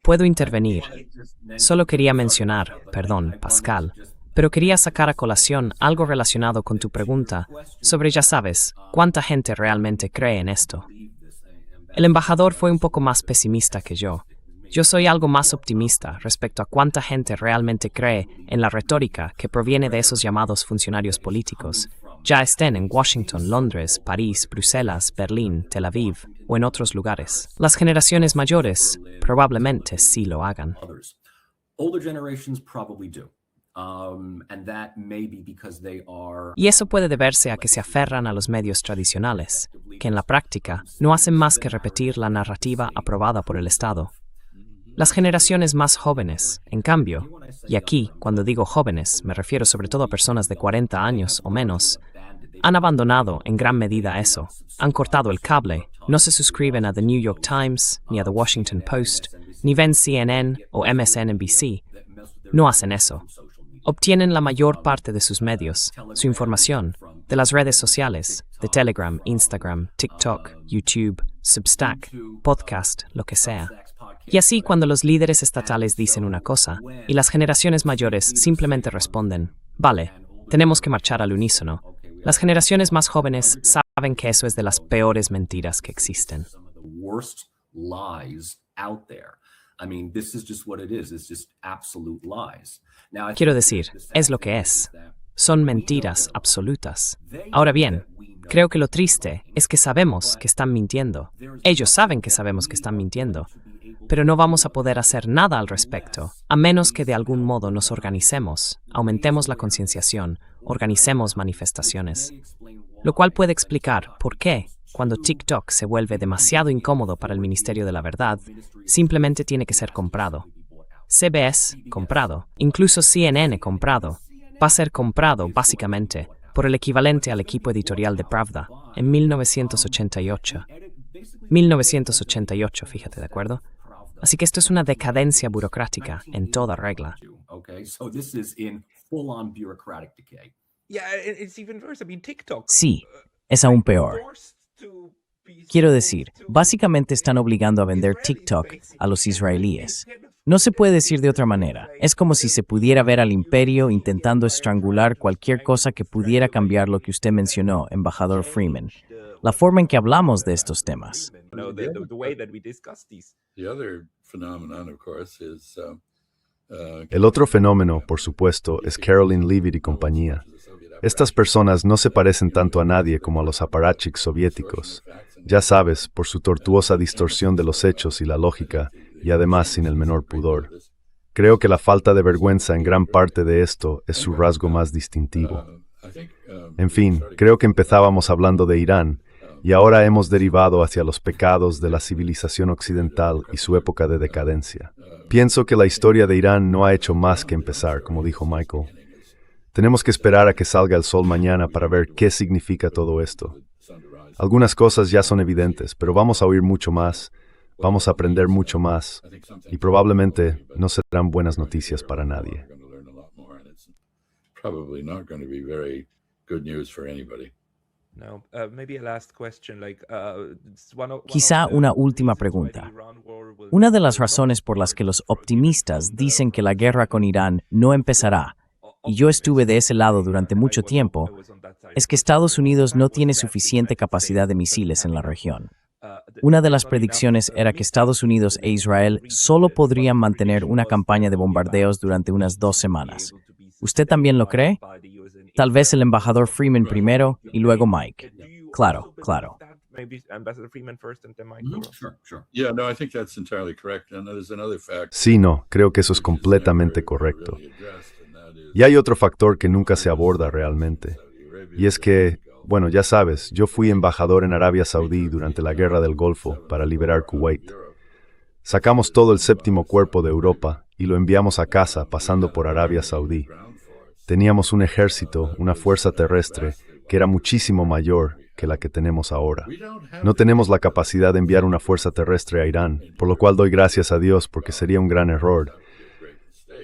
Puedo intervenir. Solo quería mencionar, perdón, Pascal, pero quería sacar a colación algo relacionado con tu pregunta sobre, ya sabes, cuánta gente realmente cree en esto. El embajador fue un poco más pesimista que yo. Yo soy algo más optimista respecto a cuánta gente realmente cree en la retórica que proviene de esos llamados funcionarios políticos, ya estén en Washington, Londres, París, Bruselas, Berlín, Tel Aviv o en otros lugares. Las generaciones mayores probablemente sí lo hagan. And that may be because they are Y eso puede deberse a que se aferran a los medios tradicionales, que en la práctica no hacen más que repetir la narrativa aprobada por el Estado. Las generaciones más jóvenes, en cambio, y aquí, cuando digo jóvenes, me refiero sobre todo a personas de 40 años o menos, han abandonado en gran medida eso, han cortado el cable, no se suscriben a The New York Times, ni a The Washington Post, ni ven CNN o MSNBC. No hacen eso. Obtienen la mayor parte de sus medios, su información, de las redes sociales, de Telegram, Instagram, TikTok, YouTube, Substack, podcast, lo que sea. Y así cuando los líderes estatales dicen una cosa, y las generaciones mayores simplemente responden, vale, tenemos que marchar al unísono, las generaciones más jóvenes saben que eso es de las peores mentiras que existen. Quiero decir, es lo que es. Son mentiras absolutas. Ahora bien, creo que lo triste es que sabemos que están mintiendo. Ellos saben que sabemos que están mintiendo, pero no vamos a poder hacer nada al respecto, a menos que de algún modo nos organicemos, aumentemos la concienciación, organicemos manifestaciones. Lo cual puede explicar por qué, cuando TikTok se vuelve demasiado incómodo para el Ministerio de la Verdad, simplemente tiene que ser comprado. CBS, comprado. Incluso CNN, comprado. Va a ser comprado, básicamente, por el equivalente al equipo editorial de Pravda, en 1988. 1988, fíjate, ¿de acuerdo? Así que esto es una decadencia burocrática en toda regla. Sí, es aún peor. Quiero decir, básicamente están obligando a vender TikTok a los israelíes. No se puede decir de otra manera. Es como si se pudiera ver al imperio intentando estrangular cualquier cosa que pudiera cambiar lo que usted mencionó, embajador Freeman. La forma en que hablamos de estos temas. El otro fenómeno, por supuesto, es Caroline Leavitt y compañía. Estas personas no se parecen tanto a nadie como a los apparatchiks soviéticos. Ya sabes, por su tortuosa distorsión de los hechos y la lógica, y además sin el menor pudor. Creo que la falta de vergüenza en gran parte de esto es su rasgo más distintivo. En fin, creo que empezábamos hablando de Irán, y ahora hemos derivado hacia los pecados de la civilización occidental y su época de decadencia. Pienso que la historia de Irán no ha hecho más que empezar, como dijo Michael. Tenemos que esperar a que salga el sol mañana para ver qué significa todo esto. Algunas cosas ya son evidentes, pero vamos a oír mucho más, vamos a aprender mucho más, y probablemente no serán buenas noticias para nadie. Quizá una última pregunta. Una de las razones por las que los optimistas dicen que la guerra con Irán no empezará, y yo estuve de ese lado durante mucho tiempo, es que Estados Unidos no tiene suficiente capacidad de misiles en la región. Una de las predicciones era que Estados Unidos e Israel solo podrían mantener una campaña de bombardeos durante unas 2 semanas. ¿Usted también lo cree? Tal vez el embajador Freeman primero y luego Mike. Claro, claro. Sí, no, creo que eso es completamente correcto. Y hay otro factor que nunca se aborda realmente, y es que, bueno, ya sabes, yo fui embajador en Arabia Saudí durante la Guerra del Golfo para liberar Kuwait. Sacamos todo el 7º cuerpo de Europa y lo enviamos a casa pasando por Arabia Saudí. Teníamos un ejército, una fuerza terrestre, que era muchísimo mayor que la que tenemos ahora. No tenemos la capacidad de enviar una fuerza terrestre a Irán, por lo cual doy gracias a Dios porque sería un gran error.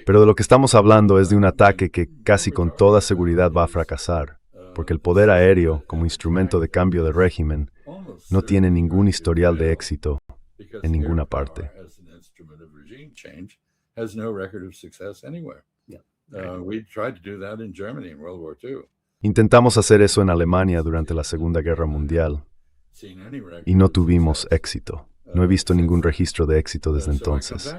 Pero de lo que estamos hablando es de un ataque que casi con toda seguridad va a fracasar, porque el poder aéreo, como instrumento de cambio de régimen, no tiene ningún historial de éxito en ninguna parte. Intentamos hacer eso en Alemania durante la Segunda Guerra Mundial y no tuvimos éxito. No he visto ningún registro de éxito desde entonces.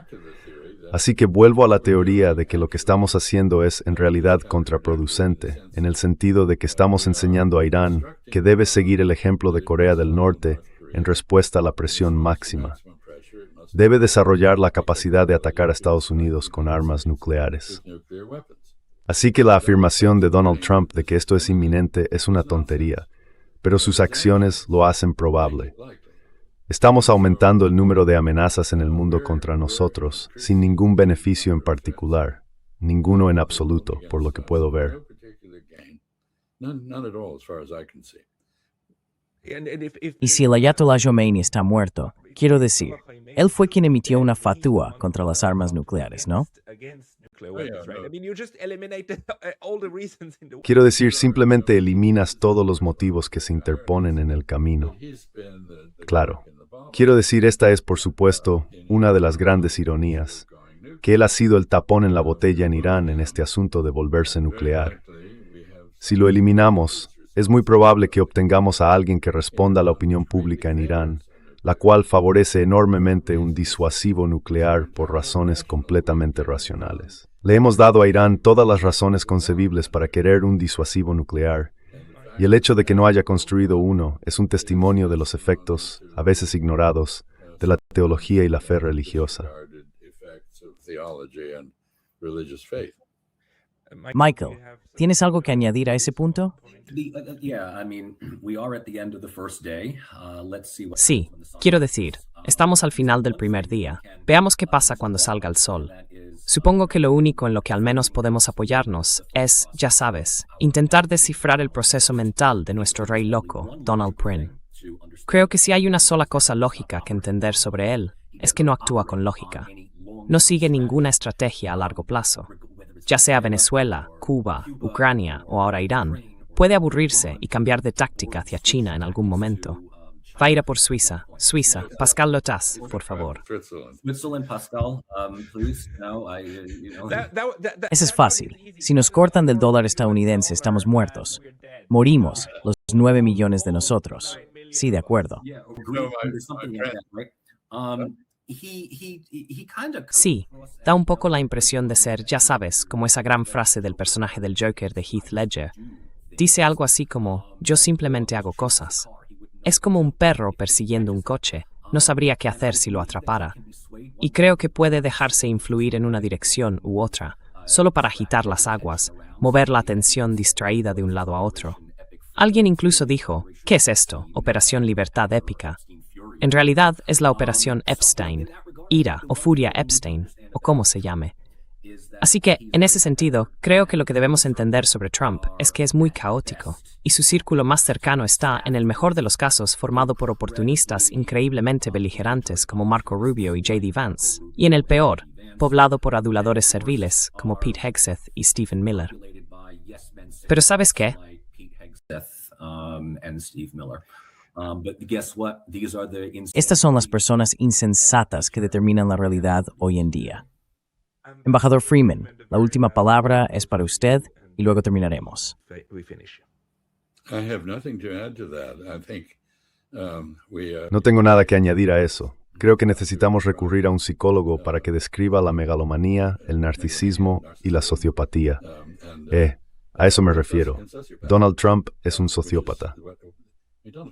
Así que vuelvo a la teoría de que lo que estamos haciendo es en realidad contraproducente, en el sentido de que estamos enseñando a Irán que debe seguir el ejemplo de Corea del Norte en respuesta a la presión máxima. Debe desarrollar la capacidad de atacar a Estados Unidos con armas nucleares. Así que la afirmación de Donald Trump de que esto es inminente es una tontería, pero sus acciones lo hacen probable. Estamos aumentando el número de amenazas en el mundo contra nosotros, sin ningún beneficio en particular, ninguno en absoluto, por lo que puedo ver. Y si el Ayatollah Khomeini está muerto, quiero decir, él fue quien emitió una fatúa contra las armas nucleares, ¿no? Quiero decir, simplemente eliminas todos los motivos que se interponen en el camino. Claro. Quiero decir, esta es, por supuesto, una de las grandes ironías, que él ha sido el tapón en la botella en Irán en este asunto de volverse nuclear. Si lo eliminamos, es muy probable que obtengamos a alguien que responda a la opinión pública en Irán, la cual favorece enormemente un disuasivo nuclear por razones completamente racionales. Le hemos dado a Irán todas las razones concebibles para querer un disuasivo nuclear, y el hecho de que no haya construido uno es un testimonio de los efectos, a veces ignorados, de la teología y la fe religiosa. Michael, ¿tienes algo que añadir a ese punto? Sí, quiero decir, estamos al final del primer día. Veamos qué pasa cuando salga el sol. Supongo que lo único en lo que al menos podemos apoyarnos es, ya sabes, intentar descifrar el proceso mental de nuestro rey loco, Donald Prin. Creo que si hay una sola cosa lógica que entender sobre él, es que no actúa con lógica. No sigue ninguna estrategia a largo plazo. Ya sea Venezuela, Cuba, Ucrania o ahora Irán, puede aburrirse y cambiar de táctica hacia China en algún momento. Va a ir a por Suiza. Suiza. Pascal Lotas, por favor. Eso es fácil. Si nos cortan del dólar estadounidense, estamos muertos. Morimos, los 9 millones de nosotros. Sí, de acuerdo. Sí, da un poco la impresión de ser, ya sabes, como esa gran frase del personaje del Joker de Heath Ledger. Dice algo así como, yo simplemente hago cosas. Es como un perro persiguiendo un coche, no sabría qué hacer si lo atrapara. Y creo que puede dejarse influir en una dirección u otra, solo para agitar las aguas, mover la atención distraída de un lado a otro. Alguien incluso dijo, ¿qué es esto? Operación Libertad Épica. En realidad es la Operación Epstein, Ira o Furia Epstein, o como se llame. Así que, en ese sentido, creo que lo que debemos entender sobre Trump es que es muy caótico, y su círculo más cercano está, en el mejor de los casos, formado por oportunistas increíblemente beligerantes como Marco Rubio y J.D. Vance, y en el peor, poblado por aduladores serviles como Pete Hegseth y Stephen Miller. Pero ¿sabes qué? Estas son las personas insensatas que determinan la realidad hoy en día. Embajador Freeman, la última palabra es para usted y luego terminaremos. No tengo nada que añadir a eso. Creo que necesitamos recurrir a un psicólogo para que describa la megalomanía, el narcisismo y la sociopatía. A eso me refiero. Donald Trump es un sociópata.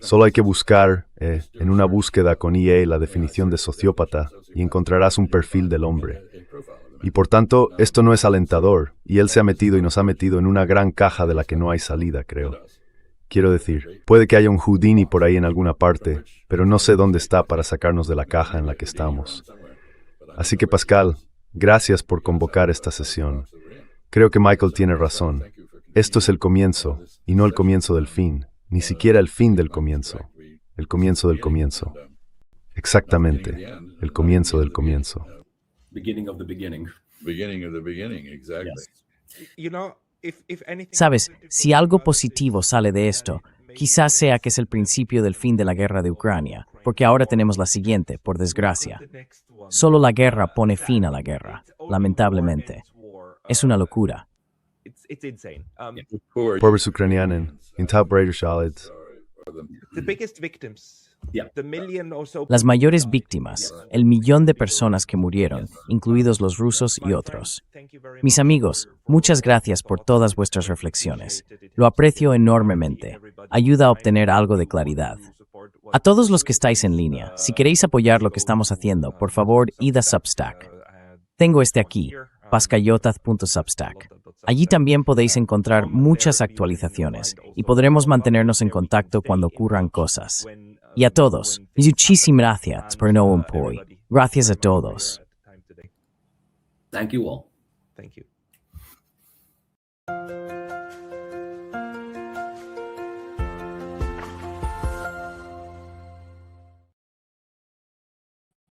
Solo hay que buscar, en una búsqueda con EA, la definición de sociópata y encontrarás un perfil del hombre. Y por tanto, esto no es alentador, y él se ha metido y nos ha metido en una gran caja de la que no hay salida, creo. Quiero decir, puede que haya un Houdini por ahí en alguna parte, pero no sé dónde está para sacarnos de la caja en la que estamos. Así que, Pascal, gracias por convocar esta sesión. Creo que Michael tiene razón. Esto es el comienzo, y no el comienzo del fin, ni siquiera el fin del comienzo. El comienzo del comienzo. Exactamente, el comienzo del comienzo. Beginning of the beginning. Beginning of the beginning, exactly. Sabes, si algo positivo sale de esto, quizás sea que es el principio del fin de la guerra de Ucrania, porque ahora tenemos la siguiente, por desgracia. Solo la guerra pone fin a la guerra, lamentablemente. Es una locura. Pobres ucranianos, Las mayores víctimas, el 1.000.000 de personas que murieron, incluidos los rusos y otros. Mis amigos, muchas gracias por todas vuestras reflexiones. Lo aprecio enormemente. Ayuda a obtener algo de claridad. A todos los que estáis en línea, si queréis apoyar lo que estamos haciendo, por favor, id a Substack. Tengo este aquí, pascayotath.substack. Allí también podéis encontrar muchas actualizaciones y podremos mantenernos en contacto cuando ocurran cosas. Y a todos, muchísimas gracias por no apoyo. Gracias a todos. Thank you all. Thank you.